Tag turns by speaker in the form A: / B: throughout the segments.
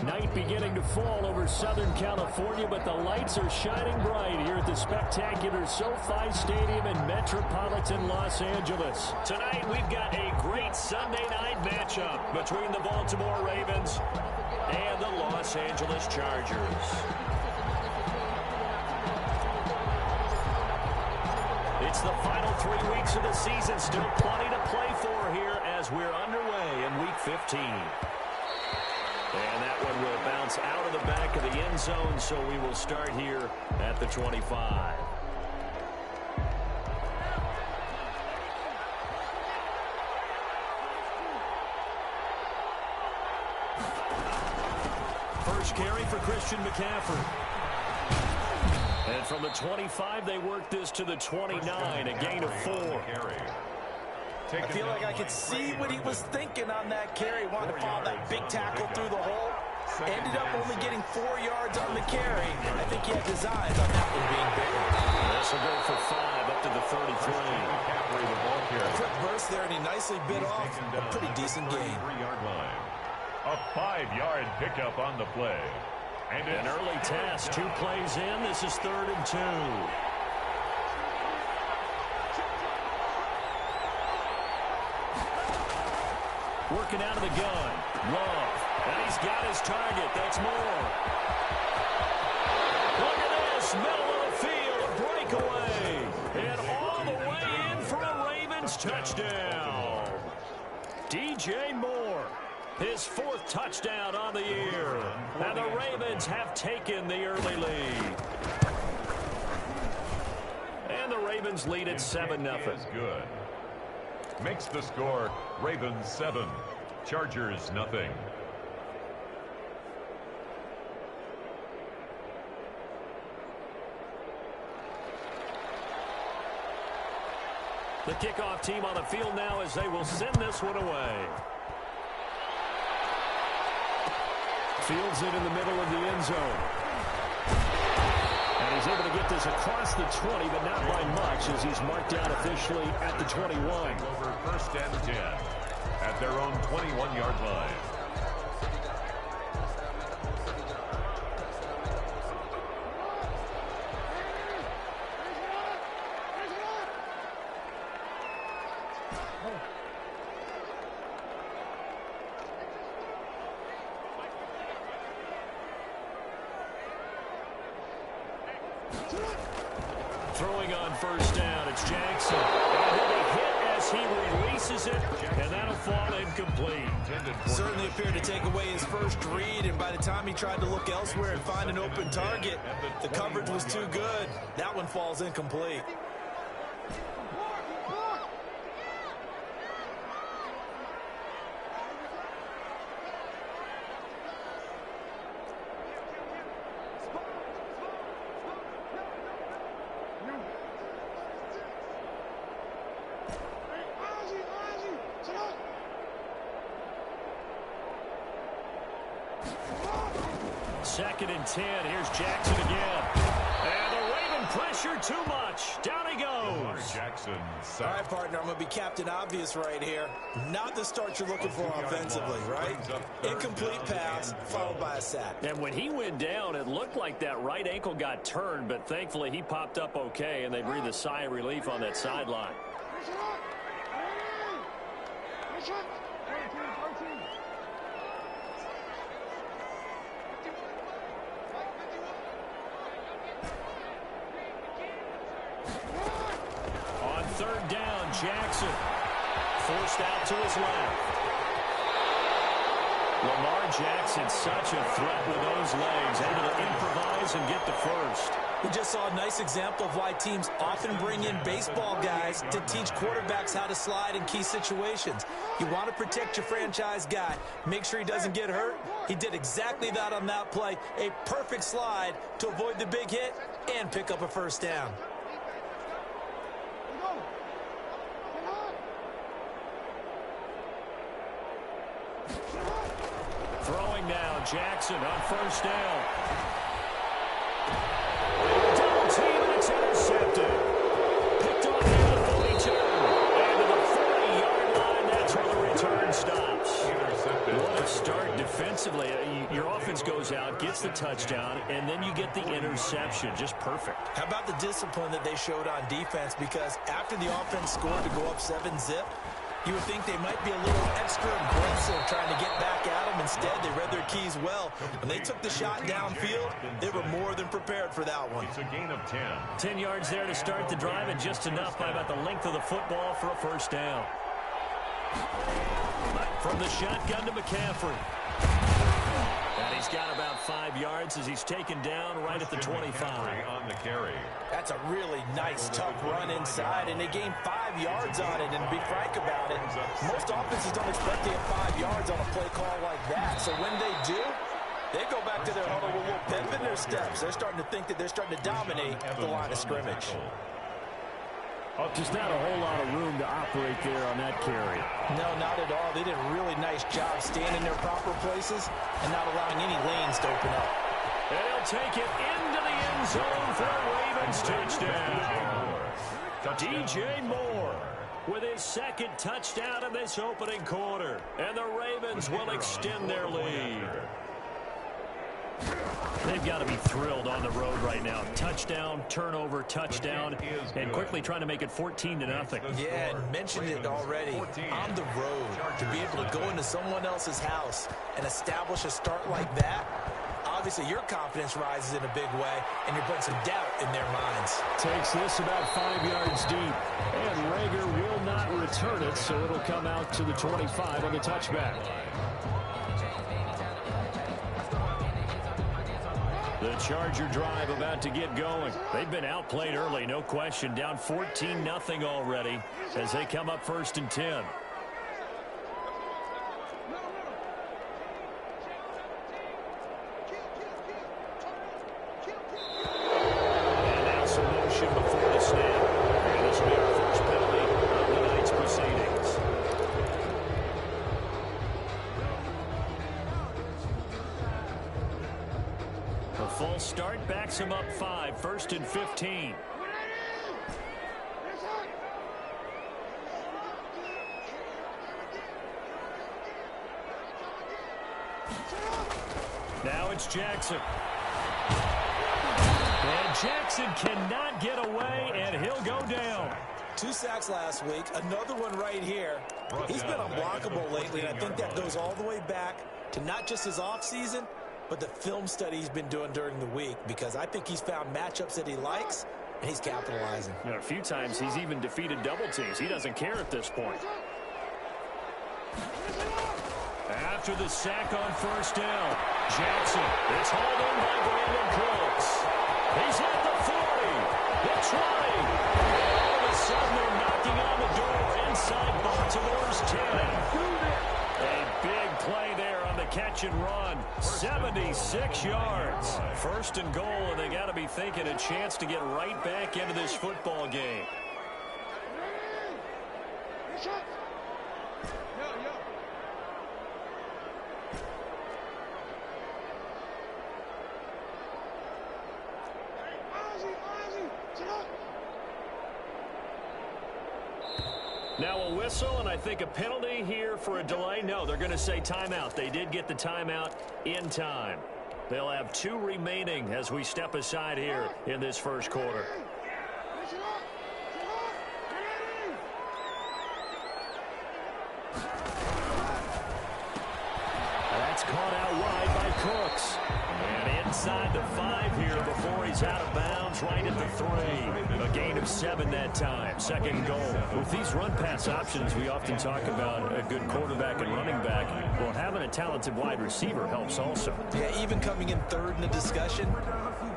A: Night beginning to fall over Southern California, but the lights are shining bright here at the spectacular SoFi Stadium in metropolitan Los Angeles. Tonight, we've got a great Sunday night matchup between the Baltimore Ravens and the Los Angeles Chargers. It's the final 3 weeks of the season. Still plenty to play for here as we're underway in Week 15. And that one will bounce out of the back of the end zone, so we will start here at the 25. First carry for Christian McCaffrey. And from the 25, they work this to the 29, a gain of 4.
B: I feel like I could see what he was thinking on that carry. Wanted to follow that big tackle through the hole. Ended up only getting 4 yards on the carry. I think he had designs on that one being bigger.
A: This will go for 5 up to the 33.
B: A quick burst there, and he nicely bit off a pretty decent gain.
C: A 5-yard pickup on the play.
A: And an early test. 2 plays in. This is 3rd and 2. Working out of the gun. Love. And he's got his target. That's Moore. Look at this. Middle of the field. A breakaway. And all the way in for a Ravens touchdown. DJ Moore. His 4th touchdown on the year. And the Ravens have taken the early lead. And the Ravens lead at 7-0.
C: Good. Makes the score Ravens 7, Chargers nothing.
A: The kickoff team on the field now as they will send this one away. Fields it in the middle of the end zone. And he's able to get this across the 20, but not by much as he's marked down officially at the 21.
C: Over 1st and 10 at their own 21-yard line.
A: Throwing on 1st down, it's Jackson. And he'll be hit as he releases it, and that'll fall incomplete.
B: Certainly appeared to take away his first read, and by the time he tried to look elsewhere and find an open target, the coverage was too good. That one falls incomplete.
A: Second and 10. Here's Jackson again. And the Raven pressure too much. Down he goes.
C: Jackson.
B: All right, partner, I'm going to be Captain Obvious right here. Not the start you're looking for offensively, right? Incomplete pass followed by a sack.
A: And when he went down, it looked like that right ankle got turned, but thankfully he popped up okay, and they breathed a sigh of relief on that sideline. On 3rd down, Jackson forced out to his left. Lamar Jackson, such a threat with those legs, able to improvise and get the first.
B: We just saw a nice example of why teams often bring in baseball guys to teach quarterbacks how to slide in key situations. You want to protect your franchise guy. Make sure he doesn't get hurt. He did exactly that on that play. A perfect slide to avoid the big hit and pick up a 1st down.
A: Throwing now, Jackson on 1st down. Double team, and it's intercepted. Picked off at the 42. And to the 40-yard line, that's where the return stops. What a start defensively. Your offense goes out, gets the touchdown, and then you get the interception. Just perfect.
B: How about the discipline that they showed on defense? Because after the offense scored to go up 7-zip, you would think they might be a little extra aggressive trying to get back at them. Instead, they read their keys well. When they took the shot downfield, they were more than prepared for that one.
C: It's a gain of 10.
A: 10 yards there to start the drive, and just enough by about the length of the football for a first down. From the shotgun to McCaffrey. And he's got about 5 yards as he's taken down right at the 25.
C: On the carry.
B: That's a really nice, tough run inside, and they gained 5 yards on it. And to be frank about it, most offenses don't expect to get 5 yards on a play call like that. So when they do, they go back to their huddle with a little pep in their steps. They're starting to think that they're starting to dominate the line of scrimmage.
A: Oh, just not a whole lot of room to operate there on that carry.
B: No, not at all. They did a really nice job staying in their proper places and not allowing any lanes to open up.
A: And he'll take it into the end zone for a Ravens touchdown. DJ Moore with his second touchdown in this opening quarter. And the Ravens will extend their lead. They've got to be thrilled on the road right now. Touchdown, turnover, touchdown, and quickly trying to make it 14-0.
B: Yeah, and mentioned it already. On the road, to be able to go into someone else's house and establish a start like that, obviously your confidence rises in a big way, and you're putting some doubt in their minds.
A: Takes this about 5 yards deep, and Rager will not return it, so it'll come out to the 25 on the touchback. The Charger drive about to get going. They've been outplayed early, no question. Down 14-0 already as they come up 1st and 10. And now some motion before the snap. And this will be our first penalty of the night's proceedings. A full start backs him up 5, 1st and 15. Now it's Jackson. And Jackson cannot get away, and he'll go down.
B: 2 sacks last week, another one right here. He's been unblockable lately, and I think that goes all the way back to not just his offseason, but the film study he's been doing during the week, because I think he's found matchups that he likes, and he's capitalizing.
A: You know, a few times he's even defeated double teams. He doesn't care at this point. After the sack on 1st down, Jackson is hauled in by Brandon Cooks. He's at the 40, the 20. All of a sudden they're knocking on the door inside Baltimore's 10. A big play there on the catch and run. 76 yards. 1st and goal, and they got to be thinking a chance to get right back into this football game. Now a whistle, and I think a penalty here for a delay. No, they're going to say timeout. They did get the timeout in time. They'll have 2 remaining as we step aside here in this first quarter. That's caught out wide by Cooks. And inside the 5 here before he's out of bounds, right at the 3. A gain of 7 that time. 2nd goal. With these run-pass options, we often talk about a good quarterback and running back. Well, having a talented wide receiver helps also.
B: Yeah, even coming in 3rd in the discussion,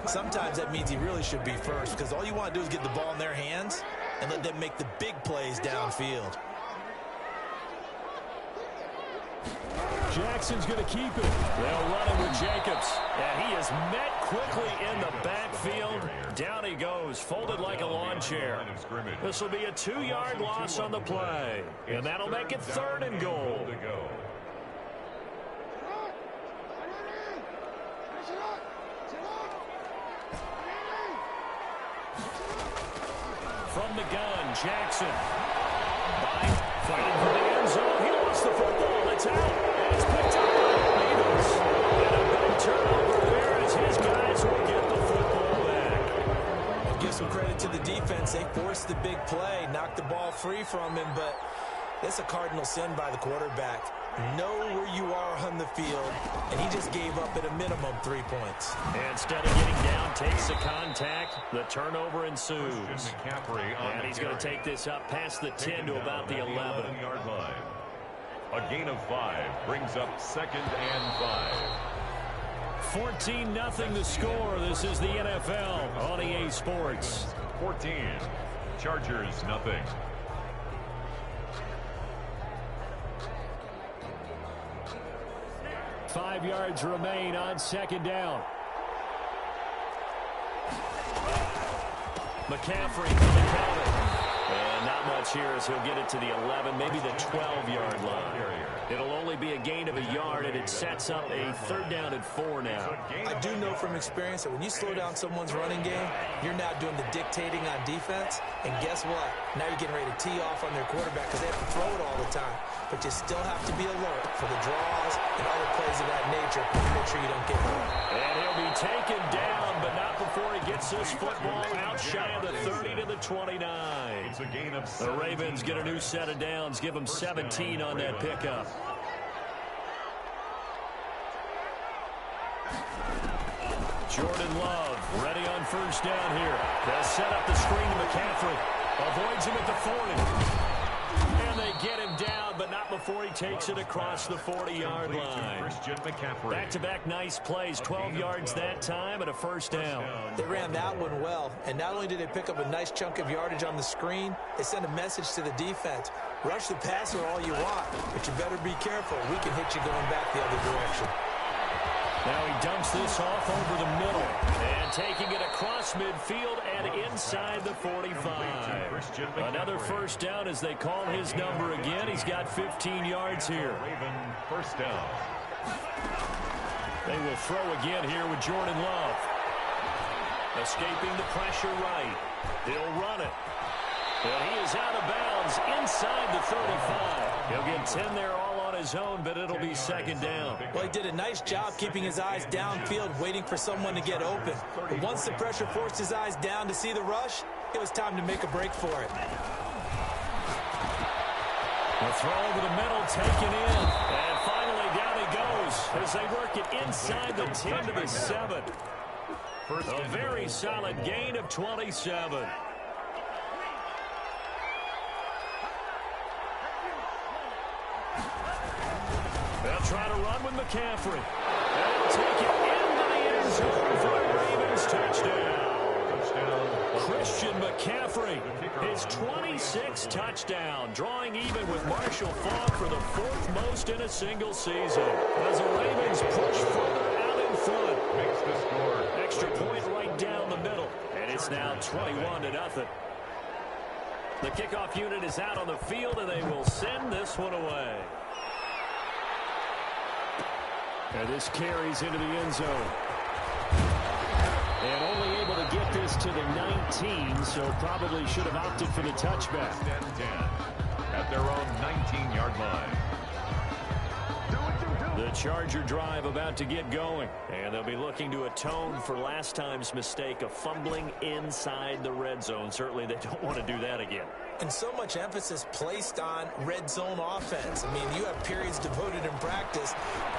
B: sometimes that means he really should be 1st, because all you want to do is get the ball in their hands and let them make the big plays downfield.
A: Jackson's going to keep it. They'll run it with Jacobs. And he is met quickly in the backfield. Down he goes, folded like a lawn chair. This will be a 2-yard loss on the play. And that'll make it 3rd and goal. From the gun, Jackson. Fighting for the end zone. He wants the football. It's out. And it's picked up.
B: credit to the defense. They forced the big play, knocked the ball free from him, but it's a cardinal sin by the quarterback. Know where you are on the field, and he just gave up at a minimum 3 points.
A: And instead of getting down, takes the contact. The turnover ensues. And he's going to take this up past the 10 to about the 11-yard line.
C: A gain of 5 brings up 2nd and 5.
A: 14-0 the score. This is the NFL on EA Sports.
C: 14. Chargers, nothing.
A: Five yards remain on 2nd down. McCaffrey for the counter. And not much here as he'll get it to the 11, maybe the 12-yard line. It'll only be a gain of a yard, and it sets up a 3rd down and 4 now.
B: I do know from experience that when you slow down someone's running game, you're now doing the dictating on defense. And guess what? Now you're getting ready to tee off on their quarterback because they have to throw it all the time. But you still have to be alert for the draws and other plays of that nature to make sure you don't get hurt.
A: And he'll be taken down, but not before he gets this football out shy of the 30 to the 29.
C: It's a gain of
A: 7. The Ravens get a new set of downs, give them 17 on that pickup. Jordan Love ready on 1st down here. They'll set up the screen to McCaffrey. Avoids him at the 40. And they get him down, but not before he takes it across the 40-yard line. Back-to-back nice plays, 12 yards that time and a 1st down.
B: They ran that one well, and not only did they pick up a nice chunk of yardage on the screen, they sent a message to the defense. Rush the passer all you want, but you better be careful. We can hit you going back the other direction.
A: Now he dumps this off over the middle and taking it across midfield and inside the 45. Another 1st down as they call his number again. He's got 15 yards here.
C: Raven, 1st down.
A: They will throw again here with Jordan Love. Escaping the pressure right. He'll run it. And he is out of bounds inside the 35. He'll get 10 there all on his own, but it'll be 2nd down.
B: Well, he did a nice job keeping his eyes downfield, waiting for someone to get open. But once the pressure forced his eyes down to see the rush, it was time to make a break for it.
A: The throw over the middle, taken in. And finally down he goes as they work it inside the 10 to the 7. A very solid gain of 27. They'll try to run with McCaffrey. They'll take it into the end zone for a Ravens touchdown. Christian McCaffrey, his 26th touchdown, drawing even with Marshall Faulk for the 4th most in a single season. As the Ravens push further out in front.
C: Makes the score.
A: Extra point right down the middle. And it's now 21-0. The kickoff unit is out on the field, and they will send this one away. And this carries into the end zone. And only able to get this to the 19, so probably should have opted for the touchback.
C: 10 at their own 19-yard line.
A: The Charger drive about to get going. And they'll be looking to atone for last time's mistake of fumbling inside the red zone. Certainly they don't want to do that again.
B: And so much emphasis placed on red zone offense. I mean, you have periods devoted in practice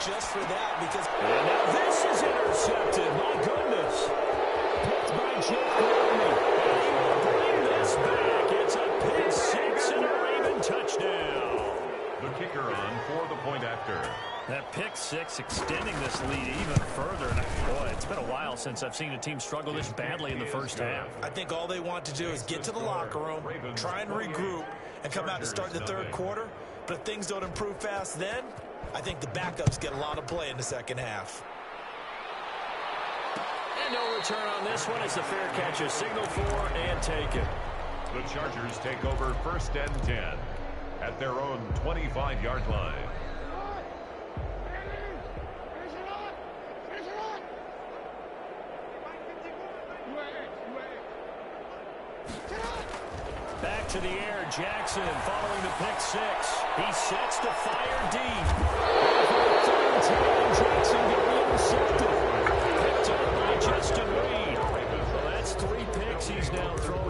B: just for that because...
A: And now this is intercepted. My goodness. Picked by Jeff Gladney. And he will bring this back. It's a pick six and a Raven touchdown.
C: The kicker on for the point after.
A: That pick six extending this lead even further. And boy, it's been a while since I've seen a team struggle this badly in the first half.
B: I think all they want to do is get to the locker room, try and regroup, and come out to start the third quarter. But if things don't improve fast then, I think the backups get a lot of play in the second half.
A: And no return on this one as the fair catch is signaled for and taken.
C: The Chargers take over 1st and 10 at their own 25-yard line.
A: Back to the air, Jackson following the pick six. He sets to fire deep. Jackson getting intercepted. Picked up by Justin Reed. Well, that's 3 picks he's now thrown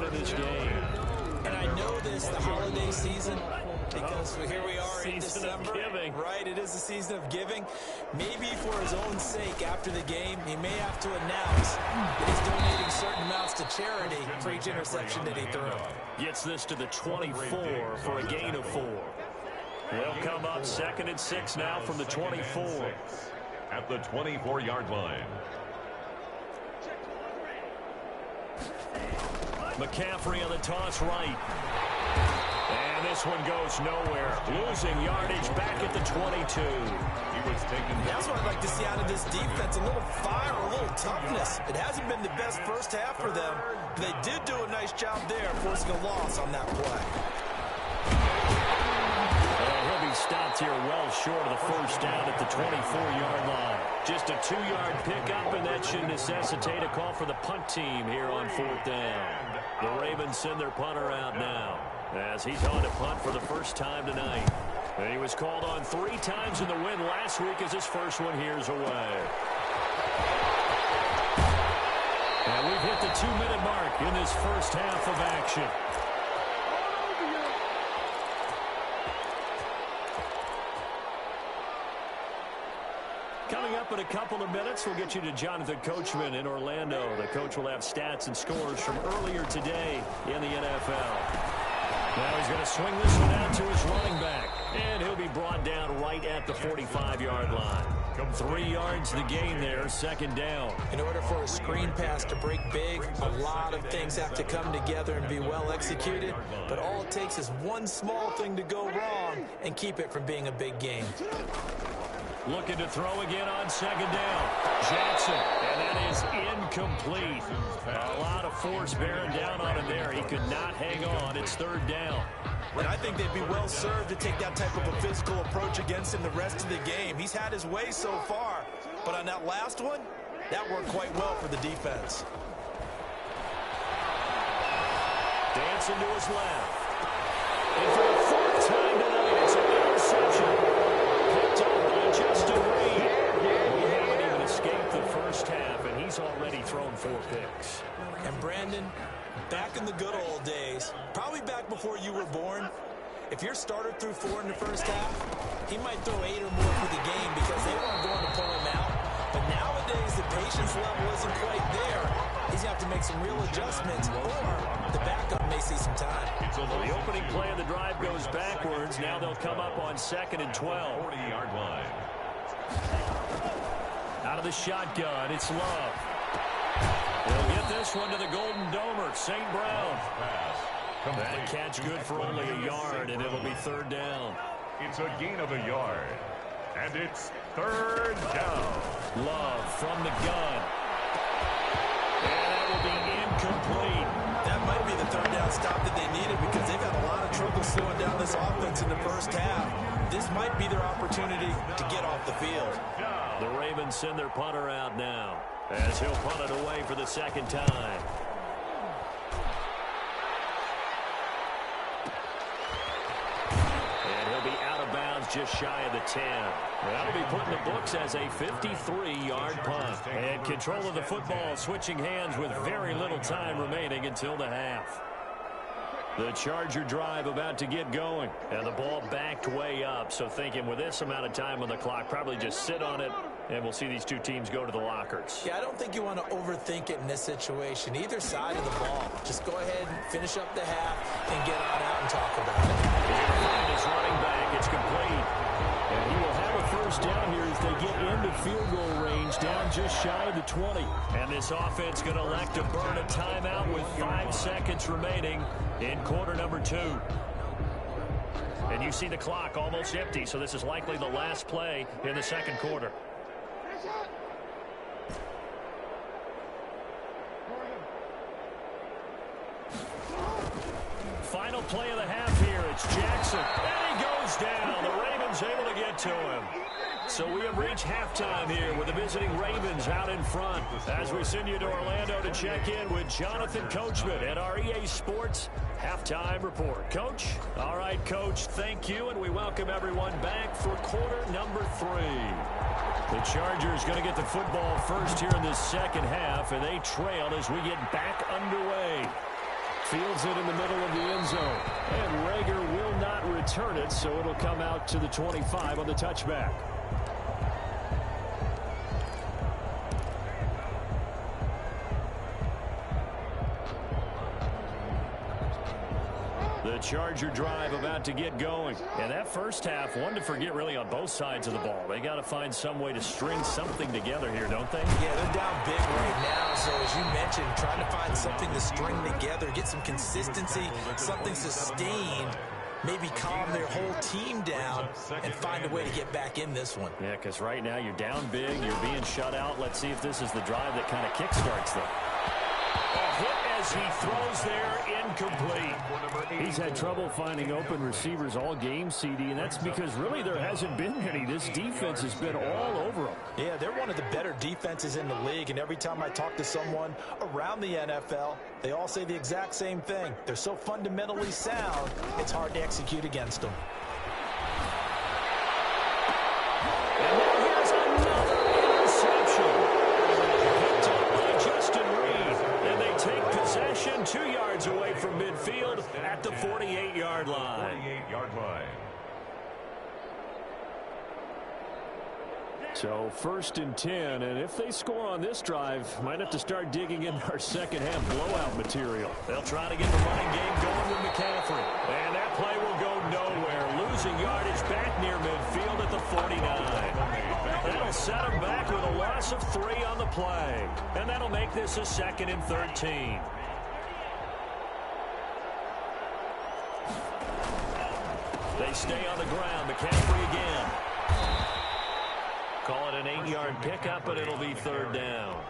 B: reason? Because here we are in December. Right, it is the season of giving. Maybe for his own sake, after the game, he may have to announce that he's donating certain amounts to charity for each interception that he threw.
A: Gets this to the 24 for a gain of 4. They'll come up 2nd and 6 now from the 24.
C: At the 24-yard line.
A: McCaffrey on the toss right. And this one goes nowhere. Losing yardage back at the 22.
C: He was taken.
B: That's what I'd like to see out of this defense. A little fire, a little toughness. It hasn't been the best first half for them. But they did do a nice job there, forcing a loss on that play.
A: He'll be stopped here well short of the first down at the 24-yard line. Just a 2-yard pickup, and that should necessitate a call for the punt team here on 4th down. The Ravens send their punter out now, as he's on to punt for the first time tonight. And he was called on 3 times in the win last week as his first one here's away. And we've hit the 2-minute mark in this first half of action. Coming up in a couple of minutes, we'll get you to Jonathan Coachman in Orlando. The coach will have stats and scores from earlier today in the NFL. Now he's going to swing this one out to his running back. And he'll be brought down right at the 45-yard line. 3 yards the gain there, 2nd down.
B: In order for a screen pass to break big, a lot of things have to come together and be well executed. But all it takes is one small thing to go wrong and keep it from being a big gain.
A: Looking to throw again on 2nd down. Jackson, and that is incomplete. A lot of force bearing down on him there. He could not hang on. It's 3rd down.
B: And I think they'd be well served to take that type of a physical approach against him the rest of the game. He's had his way so far, but on that last one, that worked quite well for the defense.
A: Dancing to his left. And for the 4th time tonight, it's an interception. Picked up by Justin Reed. We haven't even escaped the first half, and he's already thrown 4 picks.
B: And Brandon, back in the good old days, probably back before you were born, if your starter threw 4 in the first half, he might throw 8 or more for the game because they weren't going to pull him out. But nowadays, the patience level isn't quite there. He's going to have to make some real adjustments, or the backup may see some time.
A: The opening play of the drive goes backwards. Now they'll come up on 2nd and 12.
C: 40-yard line.
A: Out of the shotgun, it's Love. He'll get this one to the Golden Domer, St. Brown. That catch good for only a yard, and it'll be 3rd down.
C: It's a gain of a yard. And it's 3rd down.
A: Love from the gun. And that will be incomplete.
B: That might be the 3rd down stop that they needed because they've had a lot of trouble slowing down this offense in the first half. This might be their opportunity to get off the field.
A: The Ravens send their punter out now, as he'll punt it away for the 2nd time. And he'll be out of bounds just shy of the 10. That'll be put in the books as a 53-yard punt. And control of the football switching hands with very little time remaining until the half. The Charger drive about to get going, and the ball backed way up. So thinking with this amount of time on the clock, probably just sit on it, and we'll see these 2 teams go to the lockers.
B: Yeah, I don't think you want to overthink it in this situation. Either side of the ball. Just go ahead and finish up the half and get on out and talk about it.
A: And his running back, it's complete. And he will have a first down here as they get into field goal range, down just shy of the 20. And this offense going to elect to burn a timeout with 5 seconds remaining in quarter number 2. And you see the clock almost empty, so this is likely the last play in the 2nd quarter. Final play of the half here. It's Jackson. And he goes down. The Ravens able to get to him. So we have reached halftime here with the visiting Ravens out in front. As we send you to Orlando to check in with Jonathan Coachman at our EA Sports Halftime Report. Coach? All right, Coach, thank you, and we welcome everyone back for quarter number 3. The Chargers going to get the football first here in this 2nd half, and they trail as we get back underway. Fields it in the middle of the end zone. And Rager will not return it, so it'll come out to the 25 on the touchback. The Charger drive about to get going. And that first half, one to forget really on both sides of the ball. They got to find some way to string something together here, don't they?
B: Yeah, they're down big right now. So as you mentioned, trying to find something to string together, get some consistency, something sustained, maybe calm their whole team down and find a way to get back in this one.
A: Yeah, because right now you're down big, you're being shut out. Let's see if this is the drive that kind of kickstarts them. A hit as he throws there, incomplete. He's had trouble finding open receivers all game, CD, and that's because really there hasn't been any. This defense has been all over them.
B: Yeah, they're one of the better defenses in the league, and every time I talk to someone around the NFL, they all say the exact same thing. They're so fundamentally sound, it's hard to execute against them.
A: And now here's another interception. Picked up by Justin Reed, and they take possession 2 yards away from midfield at the 48-yard line.
C: 48-yard line.
A: So 1st and 10, and if they score on this drive, might have to start digging in our second-half blowout material. They'll try to get the running game going with McCaffrey. And that play will go nowhere. Losing yardage back near midfield at the 49. That'll set them back with a loss of 3 on the play. And that'll make this a 2nd and 13. They stay on the ground. McCaffrey again. Call it an 8-yard pickup, and it'll be 3rd down.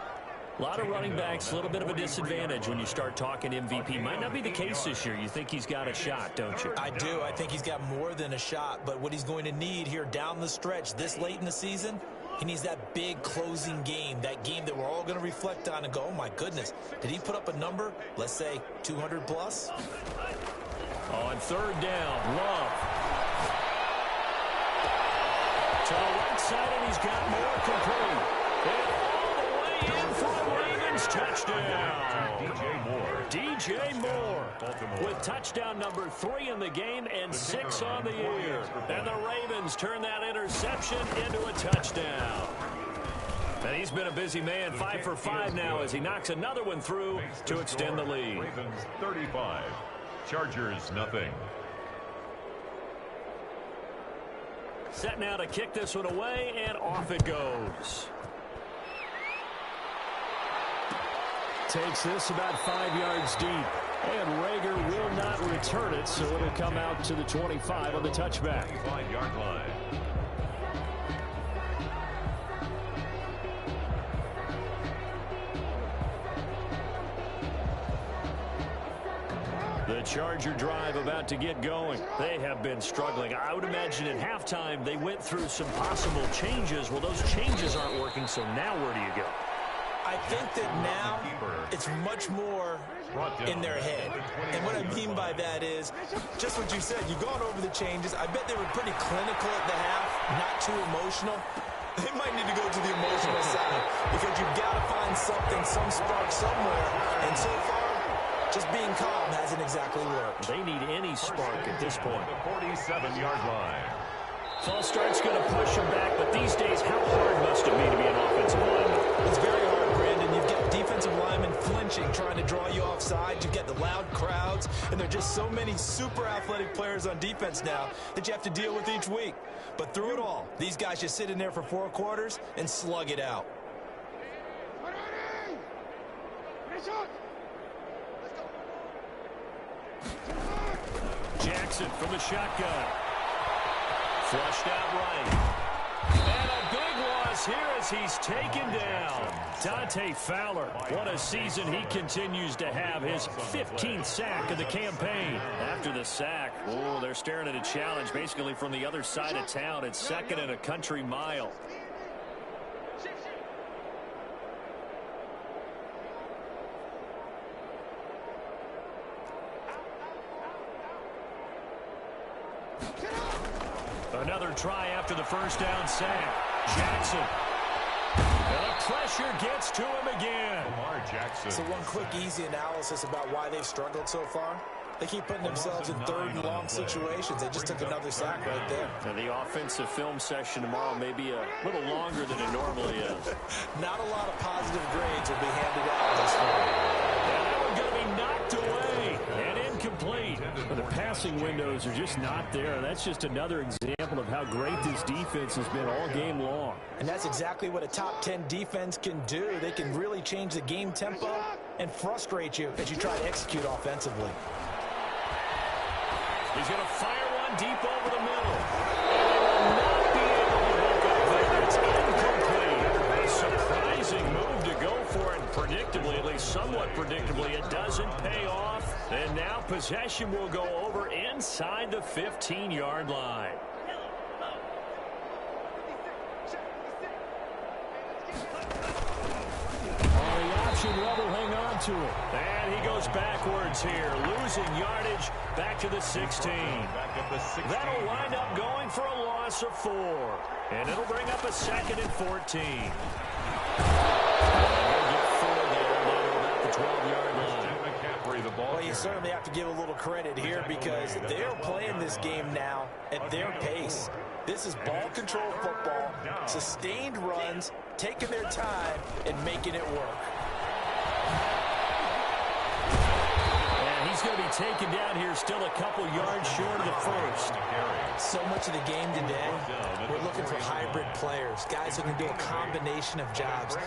A: A lot of running backs, a little bit of a disadvantage when you start talking MVP. Might not be the case this year. You think he's got a shot, don't you?
B: I do. I think he's got more than a shot. But what he's going to need here down the stretch this late in the season, he needs that big closing game, that game that we're all going to reflect on and go, oh, my goodness, did he put up a number, let's say 200 plus?
A: On 3rd down, Love. To the right side, and he's got more complete. And all the way in for the Ravens touchdown.
C: DJ Moore.
A: DJ Moore with touchdown number 3 in the game and 6 on the year. And the Ravens turn that interception into a touchdown. And he's been a busy man, 5 for 5 now as he knocks another one through to extend the lead.
C: Ravens 35, Chargers nothing.
A: Set now to kick this one away, and off it goes. Takes this about 5 yards deep, and Rager will not return it, so it'll come out to the 25 on the touchback.
C: 5-yard line.
A: The Charger drive about to get going. They have been struggling. I would imagine at halftime they went through some possible changes. Well, those changes aren't working, so now where do you go?
B: I think that now it's much more in their head. And what I mean by that is just what you said. You've gone over the changes. I bet they were pretty clinical at the half, not too emotional. They might need to go to the emotional side because you've got to find something, some spark somewhere. And so far, just being calm hasn't exactly worked.
A: They need any spark at this point.
C: The 47-yard line.
A: False start's going to push him back, but these days, how hard must it be to be an offensive lineman?
B: It's very hard, Brandon. You've got defensive linemen flinching, trying to draw you offside. You've got the loud crowds, and there are just so many super athletic players on defense now that you have to deal with each week. But through it all, these guys just sit in there for 4 quarters and slug it out.
A: Jackson from the shotgun. Flushed out right. And a big loss here as he's taken down. Dante Fowler. What a season he continues to have. His 15th sack of the campaign. After the sack, oh, they're staring at a challenge basically from the other side of town. It's 2nd and a country mile. Another try after the first down sack. Jackson. And up pressure gets to him again.
B: So one quick, easy analysis about why they've struggled so far. They keep putting themselves in third and long situations. They just took another sack right there.
A: And the offensive film session tomorrow may be a little longer than it normally is.
B: Not a lot of positive grades will be handed out this fall.
A: And that one's going to be knocked away and incomplete. But the passing windows are just not there. That's just another example of how great this defense has been all game long.
B: And that's exactly what a top 10 defense can do. They can really change the game tempo and frustrate you as you try to execute offensively.
A: He's going to fire one deep over the middle. And he will not be able to look up there. It's incomplete. A surprising move to go for it. Predictably, at least somewhat predictably, it doesn't pay off. And now possession will go over inside the 15-yard line. Level, hang on to it. And he goes backwards here, losing yardage back to the 16. That'll wind up going for a loss of 4. And it'll bring up a 2nd and 14. And they'll get 4 there down to about the 12-yard line.
B: Well, you certainly have to give a little credit here because they're playing this game now at their pace. This is ball control football, sustained runs, taking their time and making it work.
A: And he's going to be taken down here still a couple yards short of the first.
B: So much of the game today, we're looking for hybrid players, guys who can do a combination of jobs.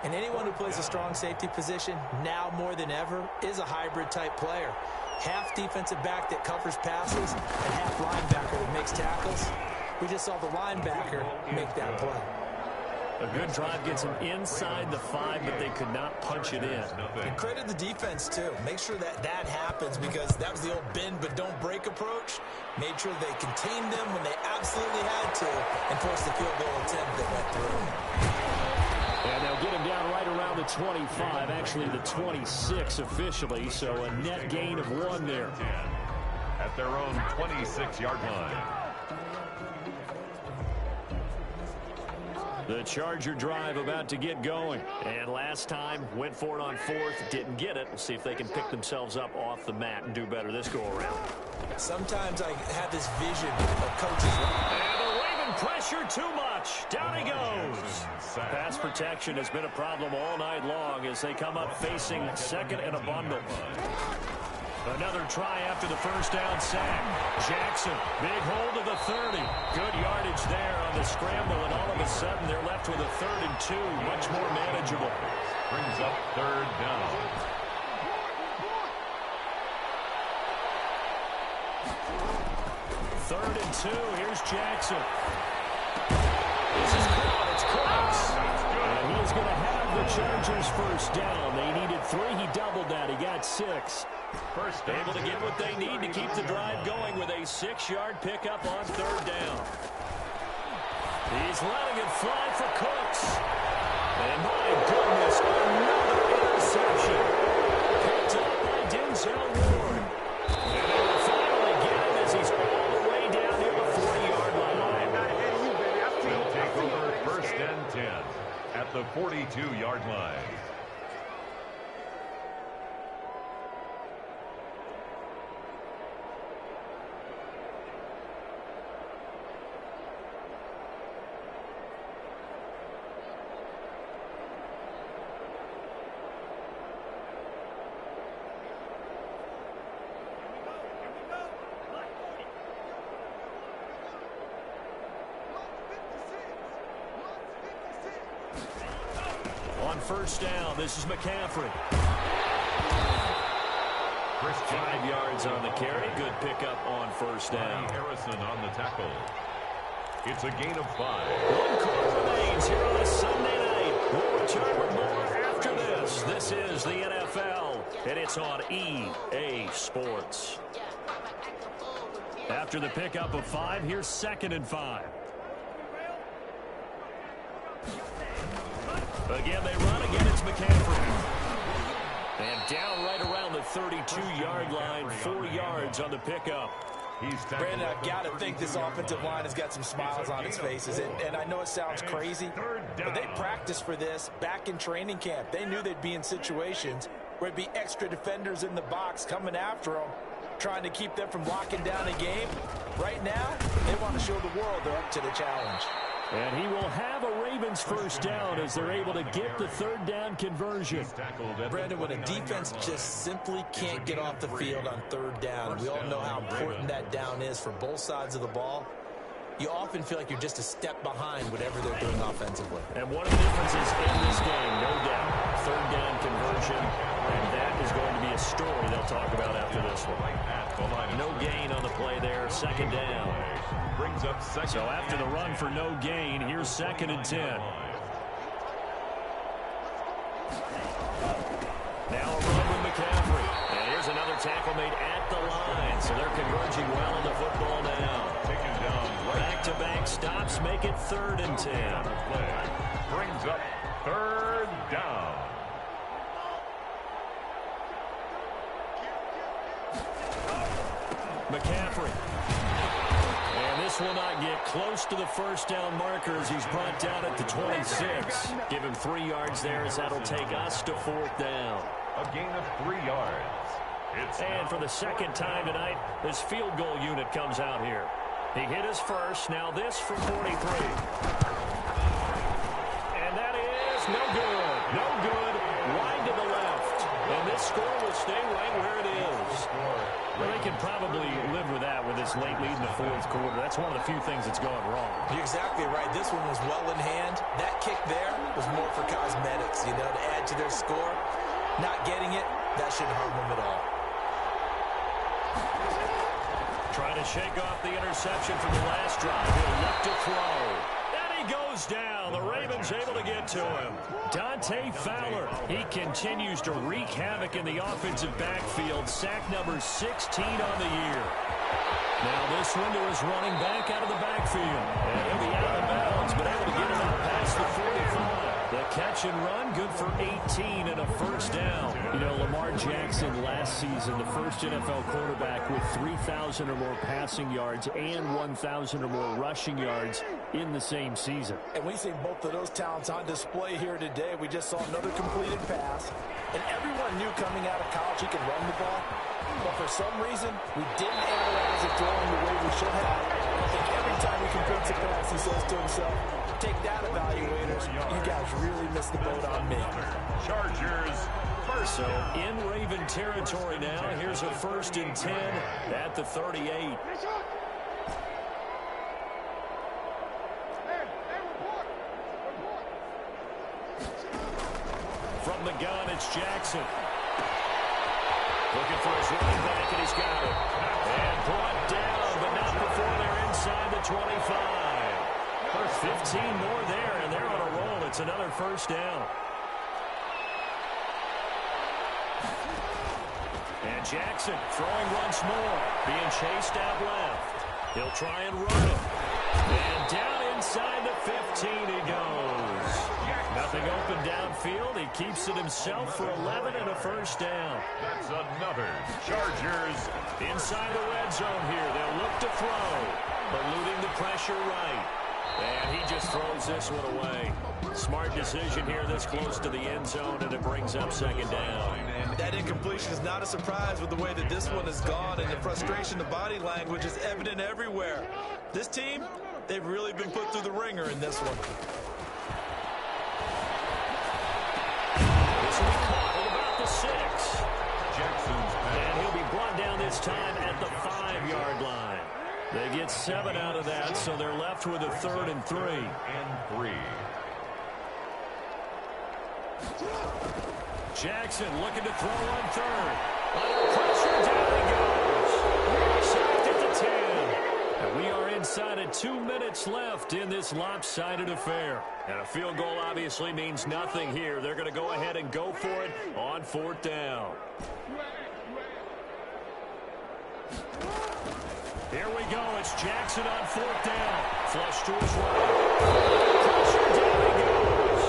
B: And anyone who plays a strong safety position, now more than ever, is a hybrid type player. Half defensive back that covers passes and half linebacker that makes tackles. We just saw the linebacker make that play.
A: A good drive gets them inside the 5, but they could not punch it in.
B: And credit the defense, too. Make sure that that happens because that was the old bend but don't break approach. Made sure they contained them when they absolutely had to and forced the field goal attempt that went through.
A: And they'll get him down right around the 25, actually the 26 officially, so a net gain of 1 there.
C: At their own 26-yard line.
A: The Charger drive about to get going. And last time, went for it on 4th, didn't get it. We'll see if they can pick themselves up off the mat and do better this go-around.
B: Sometimes I have this vision of coaches.
A: And they're waving pressure too much. Down he goes. Pass protection has been a problem all night long as they come up facing 2nd and a bundle. Another try after the first down sack. Jackson, big hold of the 30. Good yardage there on the scramble, and all of a sudden they're left with a 3rd and 2. Much more manageable.
C: Brings up 3rd down.
A: Third and 2. Here's Jackson. This is caught. It's close. And he is going to have the Chargers first down. They needed 3. He doubled that. He got 6. First, able to get what they need to keep the drive going with a 6-yard pickup on 3rd down. He's letting it fly for Cooks. And my goodness, another interception. Picked up by Denzel Ward. And they will finally get him as he's all the way down near the 40-yard line.
C: They'll take over 1st and 10 at the 42-yard line.
A: On 1st down, this is McCaffrey. 5 yards on the carry. Good pickup on 1st down.
C: Harrison on the tackle. It's a gain of 5.
A: 1 quarter remains here on a Sunday night. We'll return with more after this. This is the NFL, and it's on EA Sports. After the pickup of 5, here's 2nd and 5. Again, they run. Again, it's McCaffrey. And down right around the 32-yard line, 4 yards on the pickup.
B: Brandon, I've got to think this offensive line has got some smiles on its faces. And I know it sounds crazy, but they practiced for this back in training camp. They knew they'd be in situations where it'd be extra defenders in the box coming after them, trying to keep them from locking down a game. Right now, they want to show the world they're up to the challenge.
A: And he will have a Ravens first down as they're able to get the third down conversion.
B: Brandon, when a defense just simply can't get off the field on third down, we all know how important that down is for both sides of the ball. You often feel like you're just a step behind whatever they're doing offensively.
A: And one of the differences in this game, no doubt, third down conversion, and that is going to be a story they'll talk about after this one. No gain on the play there, second down. So after the run for no gain, here's 2nd and 10. Now a run with McCaffrey. And here's another tackle made at the line. So they're converging well on the football now. Back-to-back stops make it 3rd and 10.
C: Brings up 3rd down.
A: McCaffrey. And this will not get close to the first down markers. He's brought down at the 26. Give him 3 yards there as that'll take us to 4th down.
C: A gain of 3 yards.
A: And for the second time tonight, this field goal unit comes out here. He hit his first. Now this from 43. And that is no good. No good. Wide to the left. And this score will stay right where it is. Well, they can probably live with that with this late lead in the 4th quarter. That's one of the few things that's going wrong.
B: You're exactly right. This one was well in hand. That kick there was more for cosmetics, you know, to add to their score. Not getting it, that shouldn't harm them at all.
A: Trying to shake off the interception from the last drive. He'll look to throw. And he goes down. The Ravens able to get to him. Dante Fowler. He continues to wreak havoc in the offensive backfield. Sack number 16 on the year. Now this one to his running back out of the backfield. And he'll be out of bounds, but able to get it up past the 45. The catch and run, good for 18 and a first down. You know, Lamar Jackson last season, the first NFL quarterback with 3,000 or more passing yards and 1,000 or more rushing yards in the same season.
B: And we see both of those talents on display here today. We just saw another completed pass. And everyone knew coming out of college he could run the ball. But for some reason, we didn't analyze it throwing the way we should have. I think every time he completes a pass, he says to himself, take that, evaluators. You guys really missed the boat on me.
C: Chargers first.
A: So in Raven territory now. Here's a 1st and 10 at the 38. From the gun, it's Jackson. Looking for his running back, and he's got it. And brought down, but not before they're inside the 25. 15 more there, and they're on a roll. It's another first down. And Jackson throwing once more. Being chased out left. He'll try and run it. And down inside the 15 he goes. Nothing open downfield. He keeps it himself for 11 and a first down.
C: That's another. Chargers
A: inside the red zone here. They'll look to throw. Eluding the pressure right. And he just throws this one away. Smart decision here this close to the end zone, and it brings up 2nd down.
B: That incompletion is not a surprise with the way that this one has gone, and the frustration, the body language is evident everywhere. This team, they've really been put through the ringer in this one.
A: This will be caught at about the 6.
C: Jackson's pass.
A: And he'll be brought down this time at the 5-yard line. They get 7 out of that, so they're left with a 3rd and 3.
C: And 3.
A: Jackson looking to throw on 3rd. Under pressure, down he goes. Sacked at the 10. And we are inside of 2 minutes left in this lopsided affair. And a field goal obviously means nothing here. They're going to go ahead and go for it on 4th down. Here we go. It's Jackson on 4th down. Flush to his right. Pressure, down he goes.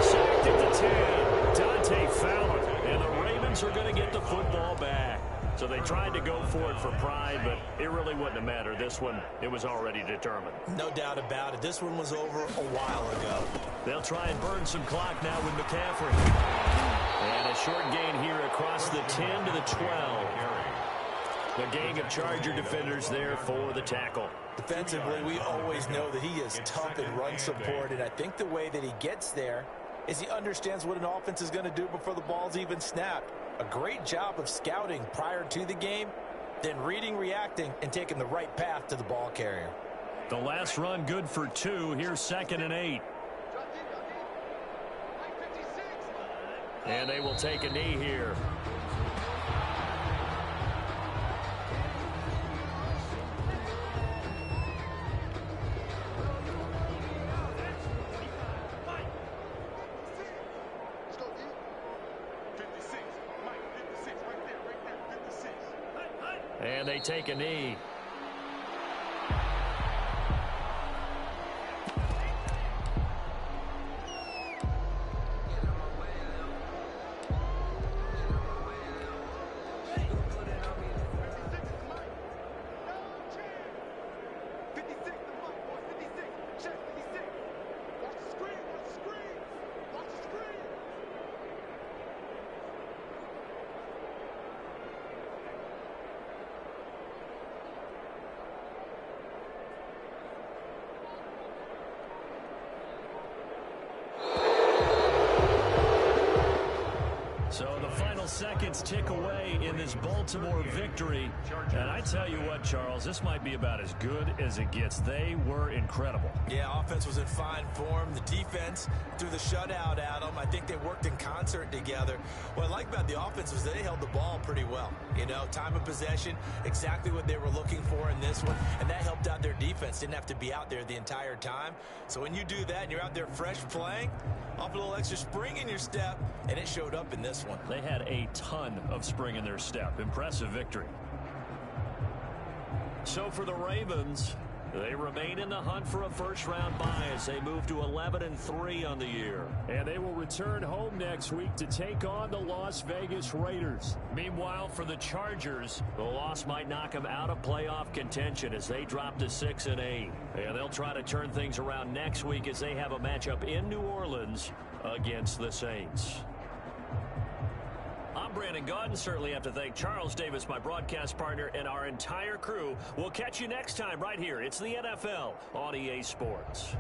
A: Sacked at the 10. Dante Fowler. And the Ravens are going to get the football back. So So they tried to go for it for pride, but it really wouldn't have mattered. This one, it was already determined.
B: No doubt about it. This one was over a while ago.
A: They'll try and burn some clock now with McCaffrey. And a short gain here across the 10 to the 12. The gang of Charger defenders there for the tackle.
B: Defensively, we always know that he is tough in run support, and I think the way that he gets there is he understands what an offense is going to do before the ball's even snapped. A great job of scouting prior to the game, then reading, reacting, and taking the right path to the ball carrier.
A: The last run good for 2. Here's 2nd and 8. And they will take a knee here. And they take a knee. So the final seconds tick away in this Baltimore victory. And I tell you what, Charles, this might be about as good as it gets. They were incredible.
B: Yeah, offense was in fine form. The defense threw the shutout at them. I think they worked in concert together. What I like about the offense was they held the ball pretty well. You know, time of possession, exactly what they were looking for in this one. And that helped out their defense. Didn't have to be out there the entire time. So when you do that and you're out there fresh playing, off a little extra spring in your step, and it showed up in this one.
A: They had a ton of spring in their step. Impressive victory. So for the Ravens, they remain in the hunt for a first-round bye as they move to 11-3 on the year. And they will return home next week to take on the Las Vegas Raiders. Meanwhile, for the Chargers, the loss might knock them out of playoff contention as they drop to 6-8. And they'll try to turn things around next week as they have a matchup in New Orleans against the Saints. I'm Brandon Gaudin. Certainly have to thank Charles Davis, my broadcast partner, and our entire crew. We'll catch you next time right here. It's the NFL on EA Sports.